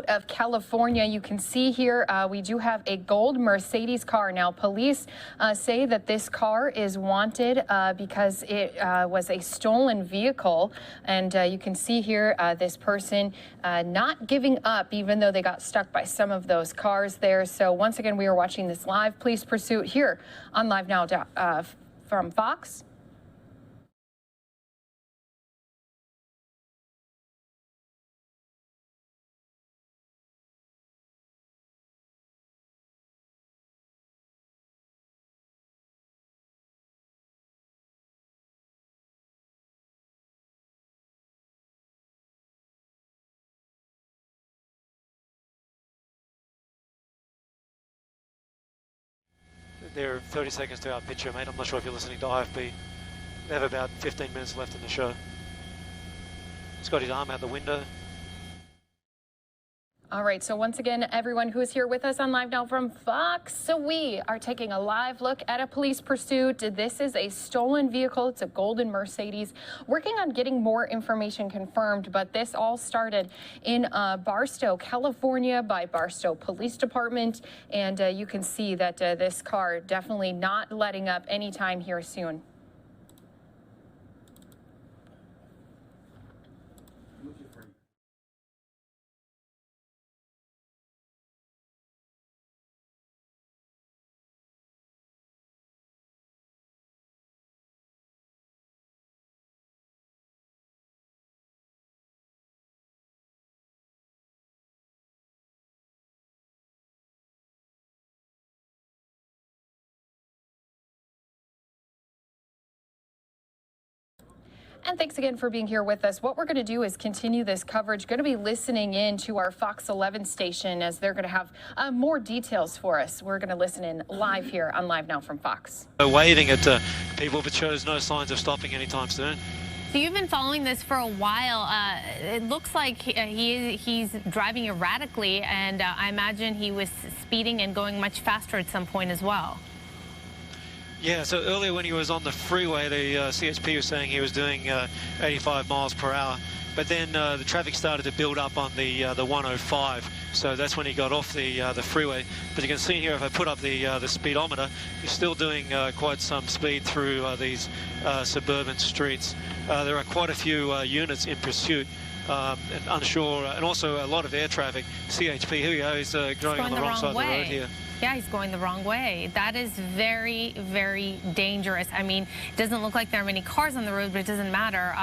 Of California, you can see here we do have a gold Mercedes car. Now, police say that this car is wanted because it was a stolen vehicle, and you can see here this person not giving up, even though they got stuck by some of those cars there. So once again, we are watching this live police pursuit here on Live Now from Fox. They're 30 seconds to our picture, mate. I'm not sure if you're listening to IFB. They have about 15 minutes left in the show. He's got his arm out the window. All right, so once again, everyone who is here with us on Live Now from Fox, so we are taking a live look at a police pursuit. This is a stolen vehicle. It's a golden Mercedes. Working on getting more information confirmed, but this all started in Barstow, California by Barstow Police Department, and you can see that this car definitely not letting up anytime here soon. And thanks again for being here with us. What we're going to do is continue this coverage. Going to be listening in to our Fox 11 station as they're going to have more details for us. We're going to listen in live here on Live Now from Fox. Waving at people, but shows no signs of stopping anytime soon. So you've been following this for a while. It looks like he's driving erratically, and I imagine he was speeding and going much faster at some point as well. Yeah, so earlier when he was on the freeway, the CHP was saying he was doing 85 miles per hour. But then the traffic started to build up on the 105, so that's when he got off the freeway. But you can see here, if I put up the speedometer, he's still doing quite some speed through these suburban streets. There are quite a few units in pursuit. And unsure, and also a lot of air traffic. CHP, here we go, he's going on the wrong side of the road here. Yeah, he's going the wrong way. That is very, very dangerous. I mean, it doesn't look like there are many cars on the road, but it doesn't matter.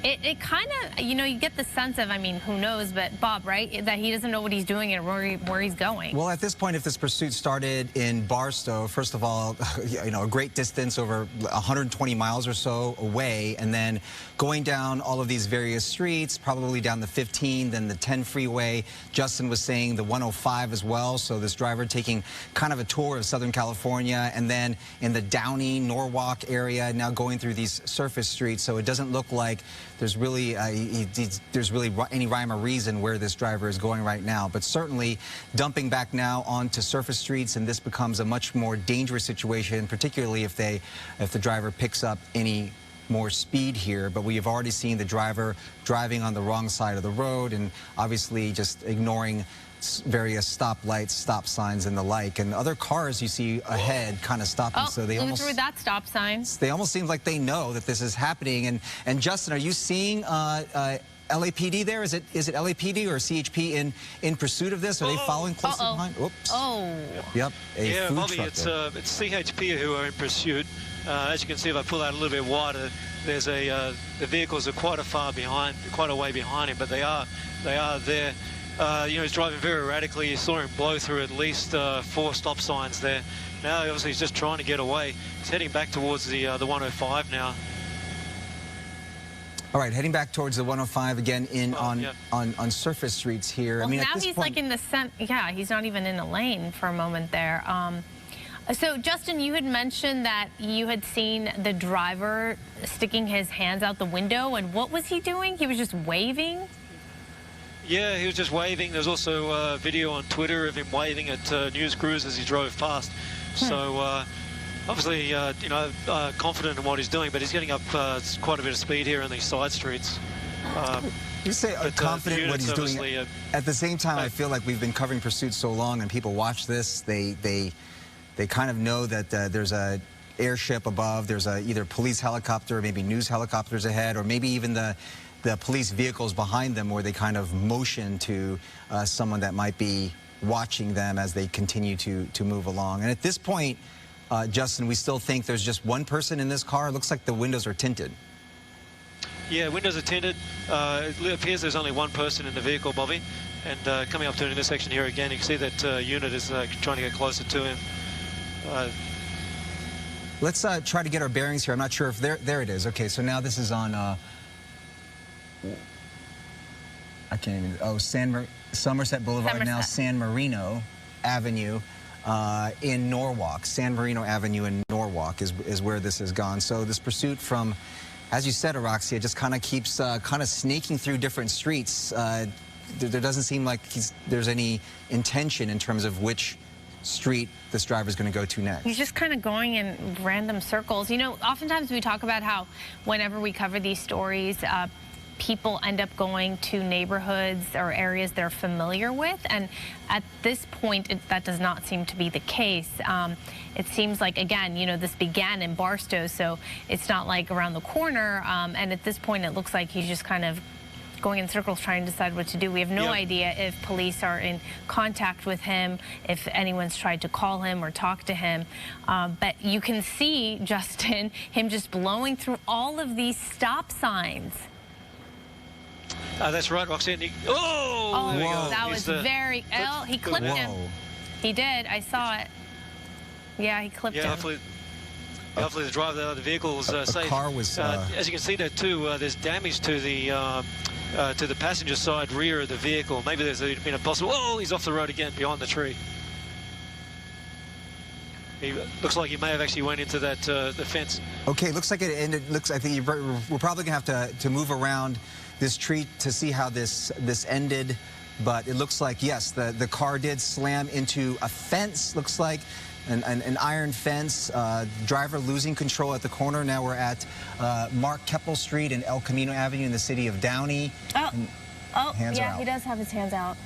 It kind of, you know, you get the sense of, I mean, who knows, but Bob, right, that he doesn't know what he's doing and where he's going. Well, at this point, if this pursuit started in Barstow, first of all, you know, a great distance, over 120 miles or so away, and then going down all of these various streets, probably down the 15, then the 10 freeway. Justin was saying the 105 as well, so this driver taking kind of a tour of Southern California, and then in the Downey, Norwalk area, now going through these surface streets, so it doesn't look like there's really any rhyme or reason where this driver is going right now. But certainly dumping back now onto surface streets, and this becomes a much more dangerous situation, particularly if the driver picks up any more speed here. But we have already seen the driver driving on the wrong side of the road and obviously just ignoring various stoplights, stop signs, and the like. And other cars you see ahead kind of stopping, so they almost through that stop sign. They almost seem like they know that this is happening. And Justin, are you seeing LAPD there? Is it LAPD or CHP in pursuit of this? Are they following closely behind? Oops. Oh. Yep. Yeah, Bobby, it's CHP who are in pursuit. As you can see, if I pull out a little bit wider, there's the vehicles are quite a way behind him, but they are there. You know, he's driving very erratically. You saw him blow through at least 4 stop signs there. Now, obviously, he's just trying to get away. He's heading back towards the 105 now. All right, heading back towards the 105 again on surface streets here. Well, I mean, now at this he's point, like in the yeah, he's not even in a lane for a moment there. So, Justin, you had mentioned that you had seen the driver sticking his hands out the window, and what was he doing? He was just waving? Yeah, he was just waving. There's also a video on Twitter of him waving at news crews as he drove past. So, obviously, you know, confident in what he's doing, but he's getting up quite a bit of speed here in these side streets. You say confident in what he's doing. At the same time, I feel like we've been covering Pursuit so long, and people watch this. They kind of know that there's a airship above. There's either police helicopter, maybe news helicopters ahead, or maybe even the police vehicles behind them, where they kind of motion to someone that might be watching them as they continue to move along. And at this point, Justin, we still think there's just one person in this car. It looks like the windows are tinted. Yeah, windows are tinted. It appears there's only one person in the vehicle, Bobby. And coming up to an intersection here again, you can see that unit is trying to get closer to him. Let's try to get our bearings here. I'm not sure if there it is. Okay, so now this is on, I can't even, Somerset Boulevard, now San Marino Avenue in Norwalk. San Marino Avenue in Norwalk is where this has gone. So this pursuit from, as you said, Araxia, just kind of keeps kind of snaking through different streets. There doesn't seem like there's any intention in terms of which street this driver is going to go to next. He's just kind of going in random circles. You know, oftentimes we talk about how whenever we cover these stories, people end up going to neighborhoods or areas they're familiar with, and at this point that does not seem to be the case. It seems like, again, you know, this began in Barstow, so it's not like around the corner, and at this point it looks like he's just kind of going in circles trying to decide what to do. We have no idea if police are in contact with him, if anyone's tried to call him or talk to him. But you can see, Justin, him just blowing through all of these stop signs. That's right, Roxanne. Oh, there we go. That was very... Oh, he clipped him. He did. I saw it. Yeah, he clipped him. Hopefully the driver of the vehicle was safe. Car was, as you can see there too, there's damage to the passenger side rear of the vehicle. Maybe there's been a possible... Oh, he's off the road again behind the tree. He looks like he may have actually went into that the fence. Okay, looks like it ended. I think we're probably gonna have to move around this tree to see how this ended. But it looks like, yes, the car did slam into a fence. Looks like an iron fence. Driver losing control at the corner. Now we're at Mark Keppel Street and El Camino Avenue in the city of Downey. Yeah, he does have his hands out.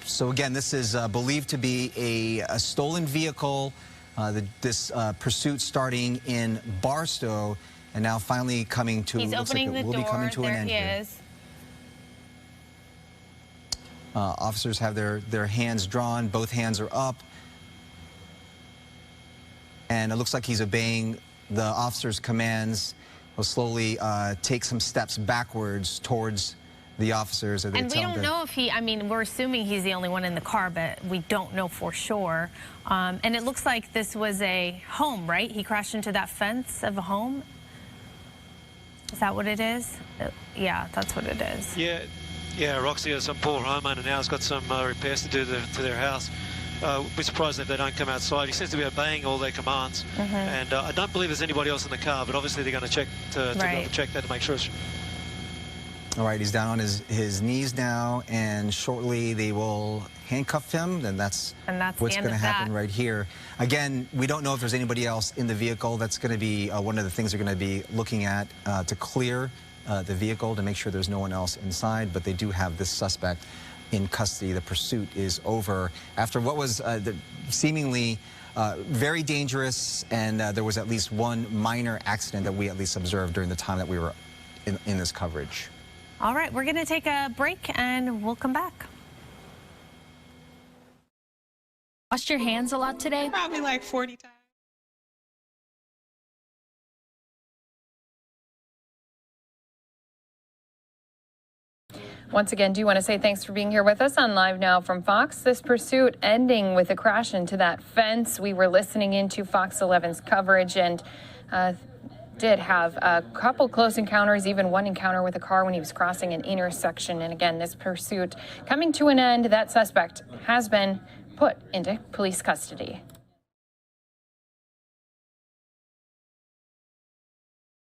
So again, this is believed to be a stolen vehicle. This pursuit starting in Barstow, and now finally coming to. He's opening the door. Will be coming to an end. There he is. Officers have their hands drawn. Both hands are up, and it looks like he's obeying the officer's commands. He'll slowly take some steps backwards towards the officers. And we don't know if he, I mean, we're assuming he's the only one in the car, but we don't know for sure. And it looks like this was a home, right? He crashed into that fence of a home. Is that what it is? Yeah, that's what it is. Yeah, Roxy, some poor homeowner now has got some repairs to do to their house. We're surprised if they don't come outside. He seems to be obeying all their commands. And I don't believe there's anybody else in the car, but obviously they're going to check check that to make sure it's... All right, he's down on his knees now, and shortly they will handcuff him, and that's what's going to happen right here. Again, we don't know if there's anybody else in the vehicle. That's going to be one of the things they're going to be looking at to clear the vehicle to make sure there's no one else inside, but they do have this suspect in custody. The pursuit is over after what was seemingly very dangerous, and there was at least one minor accident that we at least observed during the time that we were in this coverage. All right, we're going to take a break and we'll come back. Washed your hands a lot today? Probably like 40 times. Once again, do you want to say thanks for being here with us on Live Now from Fox? This pursuit ending with a crash into that fence. We were listening into Fox 11's coverage and did have a couple close encounters, even one encounter with a car when he was crossing an intersection. And again, this pursuit coming to an end. That suspect has been put into police custody.